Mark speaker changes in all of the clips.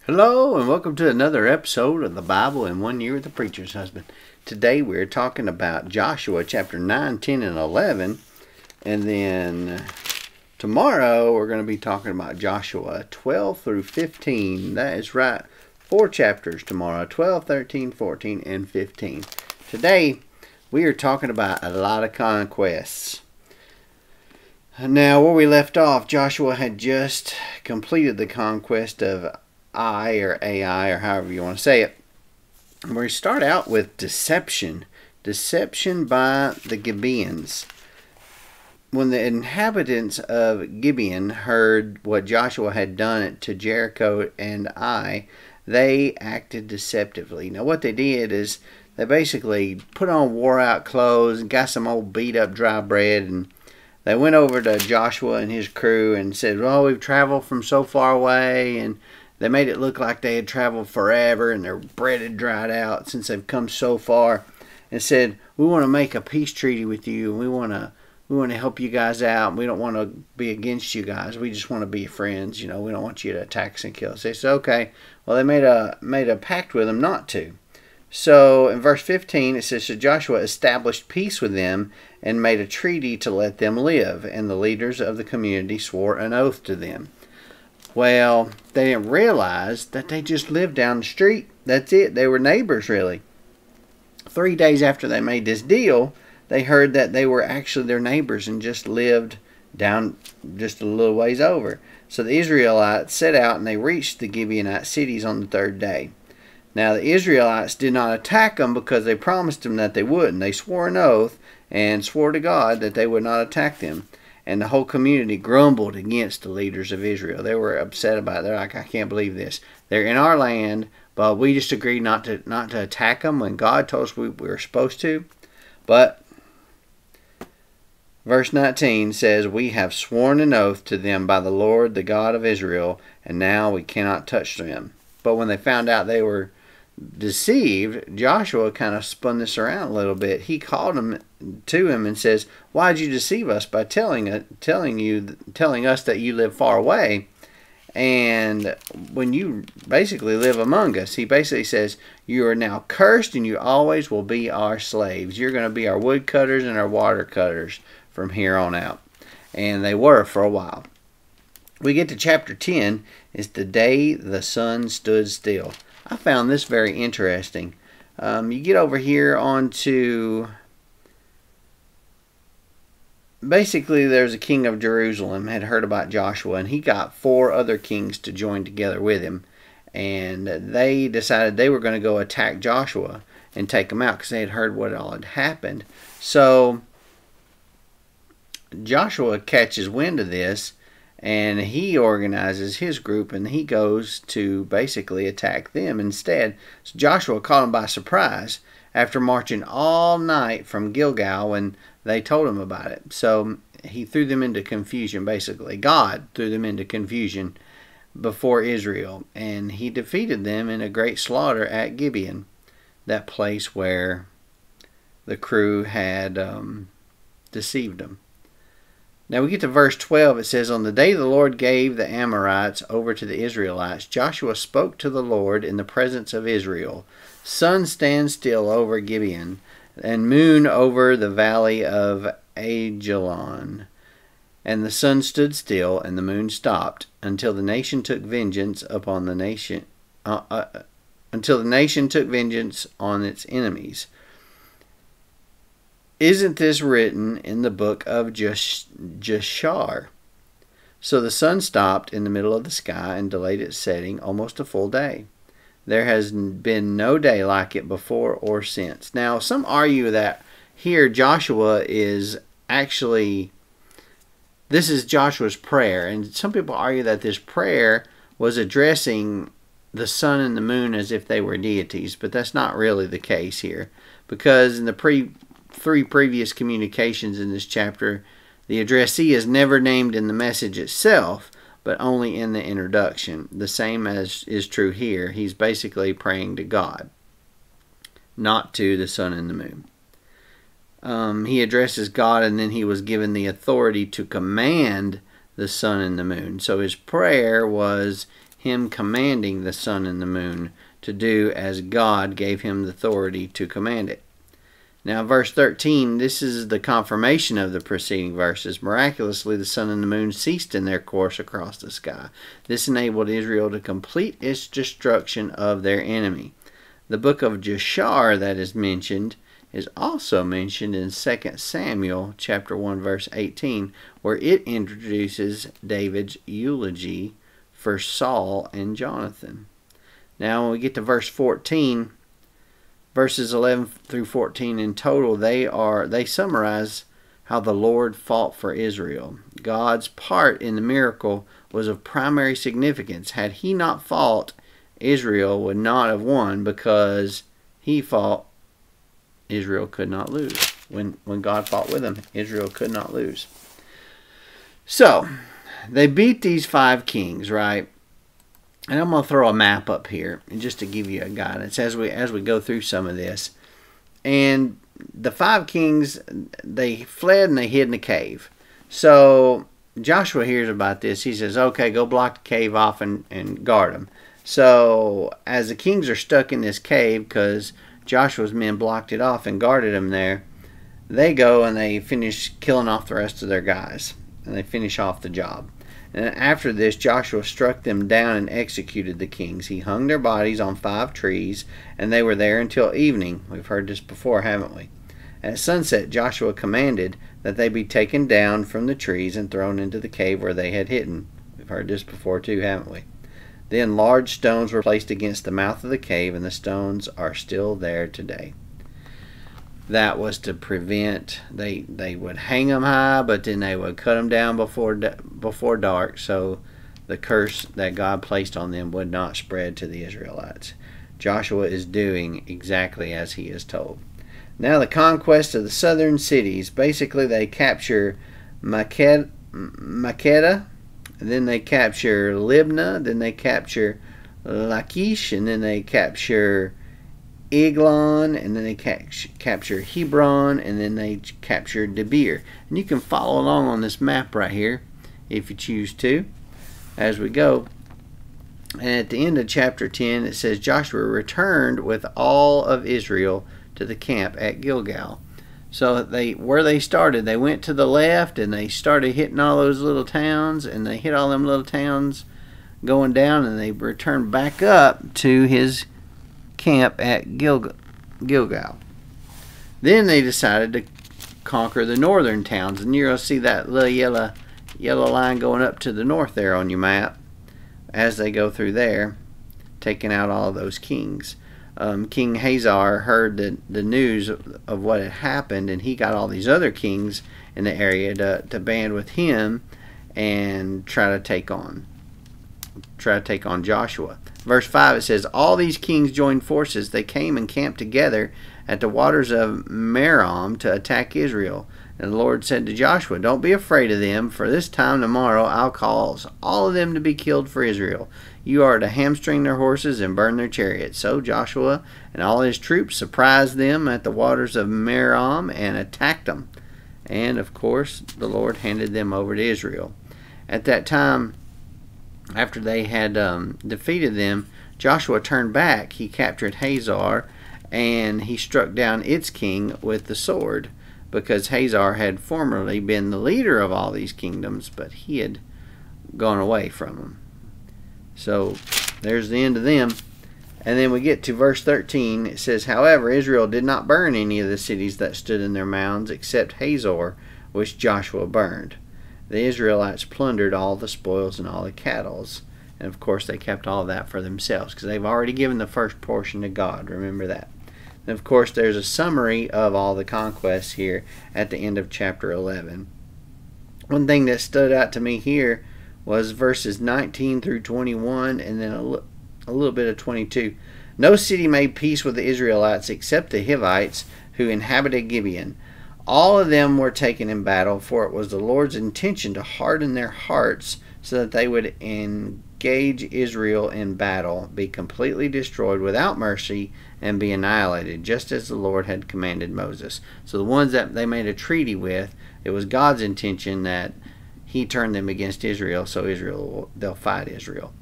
Speaker 1: Hello and welcome to another episode of the Bible in 1 Year with the Preacher's Husband. Today we're talking about Joshua chapter 9, 10, and 11. And then tomorrow we're going to be talking about Joshua 12 through 15. That is right. 4 chapters tomorrow. 12, 13, 14, and 15. Today we are talking about a lot of conquests. Now where we left off, Joshua had just completed the conquest of Ai or Ai or however you want to say it. We start out with deception. Deception by the Gibeons. When the inhabitants of Gibeon heard what Joshua had done to Jericho and Ai, they acted deceptively. Now what they did is they basically put on wore out clothes and got some old beat up dry bread, and they went over to Joshua and his crew and said, well, we've traveled from so far away, and they made it look like they had traveled forever and their bread had dried out since they've come so far, and said, we want to make a peace treaty with you. We want to help you guys out. We don't want to be against you guys. We just want to be friends. You know, we don't want you to attack us and kill us. They said, okay. Well, they made a pact with them not to. So in verse 15 it says, so Joshua established peace with them and made a treaty to let them live, and the leaders of the community swore an oath to them. Well, they didn't realize that they just lived down the street. That's it. They were neighbors, really. 3 days after they made this deal, they heard that they were actually their neighbors and just lived down just a little ways over. So the Israelites set out and they reached the Gibeonite cities on the 3rd day. Now the Israelites did not attack them because they promised them that they wouldn't. They swore an oath and swore to God that they would not attack them. And the whole community grumbled against the leaders of Israel. They were upset about it. They're like, I can't believe this. They're in our land, but we just agreed not to attack them when God told us we were supposed to. But verse 19 says, we have sworn an oath to them by the Lord, the God of Israel, and now we cannot touch them. But when they found out they were deceived, Joshua kind of spun this around a little bit. He called them to him and says, why did you deceive us by telling us that you live far away, and when you basically live among us? He basically says, you are now cursed and you always will be our slaves. You're going to be our woodcutters and our water cutters from here on out. And they were for a while. We get to chapter 10. It's the day the sun stood still. I found this very interesting. You get over here onto, basically there's a king of Jerusalem had heard about Joshua, and he got 4 other kings to join together with him, and they decided they were going to go attack Joshua and take him out because they had heard what all had happened. So Joshua catches wind of this, and he organizes his group and he goes to basically attack them instead. So Joshua caught them by surprise after marching all night from Gilgal when they told him about it. So he threw them into confusion, basically. God threw them into confusion before Israel, and he defeated them in a great slaughter at Gibeon, that place where the crew had deceived them. Now we get to verse 12. It says, on the day the Lord gave the Amorites over to the Israelites, Joshua spoke to the Lord in the presence of Israel. Sun stand still over Gibeon, and moon over the valley of Ajalon. And the sun stood still, and the moon stopped, until the nation took vengeance upon the nation, until the nation took vengeance on its enemies. Isn't this written in the book of Jashar? So the sun stopped in the middle of the sky and delayed its setting almost a full day. There has been no day like it before or since. Now, some argue that here Joshua is actually, this is Joshua's prayer. And some people argue that this prayer was addressing the sun and the moon as if they were deities. But that's not really the case here. Because in the 3 previous communications in this chapter, the addressee is never named in the message itself, but only in the introduction. The same as is true here. He's basically praying to God, not to the sun and the moon. He addresses God, and then he was given the authority to command the sun and the moon. So his prayer was him commanding the sun and the moon to do as God gave him the authority to command it. Now, verse 13, this is the confirmation of the preceding verses. Miraculously, the sun and the moon ceased in their course across the sky. This enabled Israel to complete its destruction of their enemy. The book of Jashar that is mentioned is also mentioned in 2 Samuel chapter 1, verse 18, where it introduces David's eulogy for Saul and Jonathan. Now, when we get to verse 14, verses 11 through 14 in total, they summarize how the Lord fought for Israel. God's part in the miracle was of primary significance. Had he not fought, Israel would not have won, because he fought, Israel could not lose. When God fought with them, Israel could not lose. So, they beat these 5 kings, right? And I'm going to throw a map up here just to give you a guidance as we go through some of this. And the 5 kings, they fled and they hid in a cave. So Joshua hears about this. He says, okay, go block the cave off and guard them. So as the kings are stuck in this cave, because Joshua's men blocked it off and guarded them there, they go and they finish killing off the rest of their guys. And they finish off the job. And after this, Joshua struck them down and executed the kings. He hung their bodies on 5 trees, and they were there until evening. We've heard this before, haven't we? At sunset, Joshua commanded that they be taken down from the trees and thrown into the cave where they had hidden. We've heard this before too, haven't we? Then large stones were placed against the mouth of the cave, and the stones are still there today. That was to prevent, they would hang them high, but then they would cut them down before dark, so the curse that God placed on them would not spread to the Israelites. Joshua is doing exactly as he is told. Now the conquest of the southern cities. Basically, they capture Makkedah, and then they capture Libnah, then they capture Lachish, and then they capture Eglon, and then they capture Hebron, and then they capture Debir. And you can follow along on this map right here if you choose to as we go. And at the end of chapter 10, it says Joshua returned with all of Israel to the camp at Gilgal. So where they started, they went to the left and they started hitting all those little towns, and they hit all them little towns going down, and they returned back up to his camp at Gilgal. Then they decided to conquer the northern towns, and you're going to see that little yellow line going up to the north there on your map as they go through there, taking out all of those kings. King Hazar heard the news of what had happened, and he got all these other kings in the area to band with him and try to take on Joshua. Verse 5, it says, all these kings joined forces. They came and camped together at the waters of Merom to attack Israel. And the Lord said to Joshua, don't be afraid of them, for this time tomorrow I'll cause all of them to be killed for Israel. You are to hamstring their horses and burn their chariots. So Joshua and all his troops surprised them at the waters of Merom and attacked them. And, of course, the Lord handed them over to Israel. At that time, after they had defeated them, Joshua turned back. He captured Hazar, and he struck down its king with the sword, because Hazar had formerly been the leader of all these kingdoms, but he had gone away from them. So there's the end of them. And then we get to verse 13. It says, however, Israel did not burn any of the cities that stood in their mounds, except Hazor, which Joshua burned. The Israelites plundered all the spoils and all the cattle. And of course they kept all of that for themselves, because they've already given the first portion to God. Remember that. And of course there's a summary of all the conquests here at the end of chapter 11. One thing that stood out to me here was verses 19 through 21, and then a little bit of 22. No city made peace with the Israelites except the Hivites who inhabited Gibeon. All of them were taken in battle, for it was the Lord's intention to harden their hearts so that they would engage Israel in battle, be completely destroyed without mercy, and be annihilated, just as the Lord had commanded Moses. So the ones that they made a treaty with, it was God's intention that he turned them against Israel, so they'll fight Israel.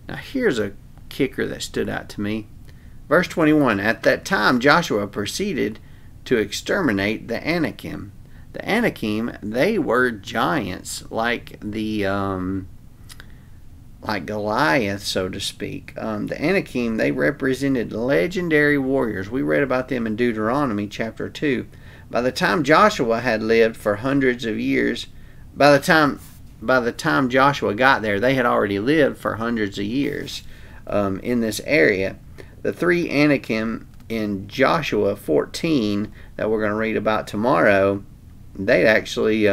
Speaker 1: Now here's a kicker that stood out to me. Verse 21, at that time Joshua proceeded to exterminate the Anakim. The Anakim, they were giants like like Goliath, so to speak. The Anakim, they represented legendary warriors. We read about them in Deuteronomy chapter 2. By the time Joshua had lived for hundreds of years, by the time Joshua got there, they had already lived for hundreds of years in this area. The three Anakim in Joshua 14 that we're going to read about tomorrow, they actually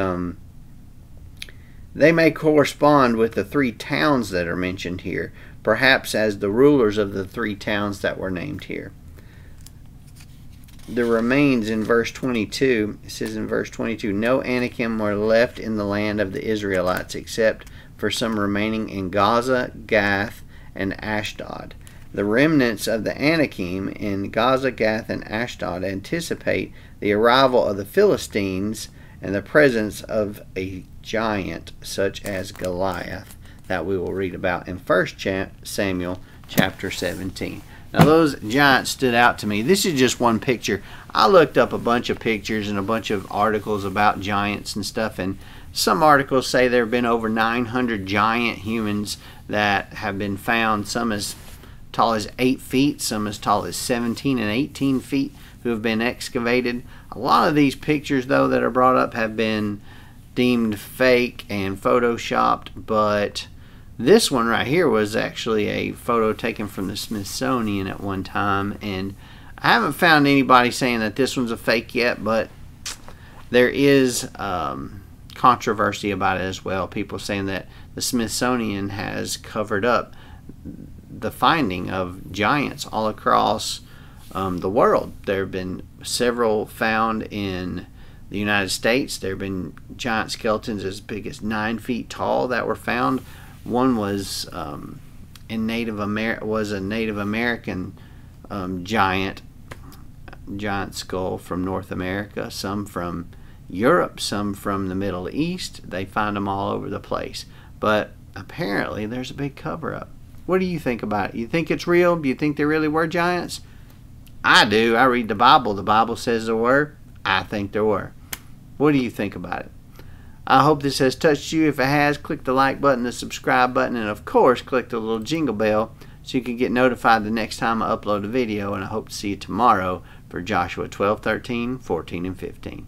Speaker 1: they may correspond with the three towns that are mentioned here, perhaps as the rulers of the three towns that were named here. The remains in verse 22, it says in verse 22, no Anakim were left in the land of the Israelites except for some remaining in Gaza, Gath, and Ashdod. The remnants of the Anakim in Gaza, Gath, and Ashdod anticipate the arrival of the Philistines and the presence of a giant such as Goliath that we will read about in 1 Samuel chapter 17. Now those giants stood out to me. This is just one picture. I looked up a bunch of pictures and a bunch of articles about giants and stuff, and some articles say there have been over 900 giant humans that have been found, some as tall as 8 feet, some as tall as 17 and 18 feet, who have been excavated. A lot of these pictures, though, that are brought up have been deemed fake and photoshopped, but this one right here was actually a photo taken from the Smithsonian at one time, and I haven't found anybody saying that this one's a fake yet, but there is controversy about it as well. People saying that the Smithsonian has covered up the finding of giants all across the world. There have been several found in the United States. There have been giant skeletons as big as 9 feet tall that were found. One was a Native American giant skull from North America. Some from Europe, some from the Middle East. They find them all over the place. But apparently, there's a big cover-up. What do you think about it? You think it's real? Do you think there really were giants? I do. I read the Bible. The Bible says there were. I think there were. What do you think about it? I hope this has touched you. If it has, click the like button, the subscribe button, and of course, click the little jingle bell so you can get notified the next time I upload a video. And I hope to see you tomorrow for Joshua 12, 13, 14, and 15.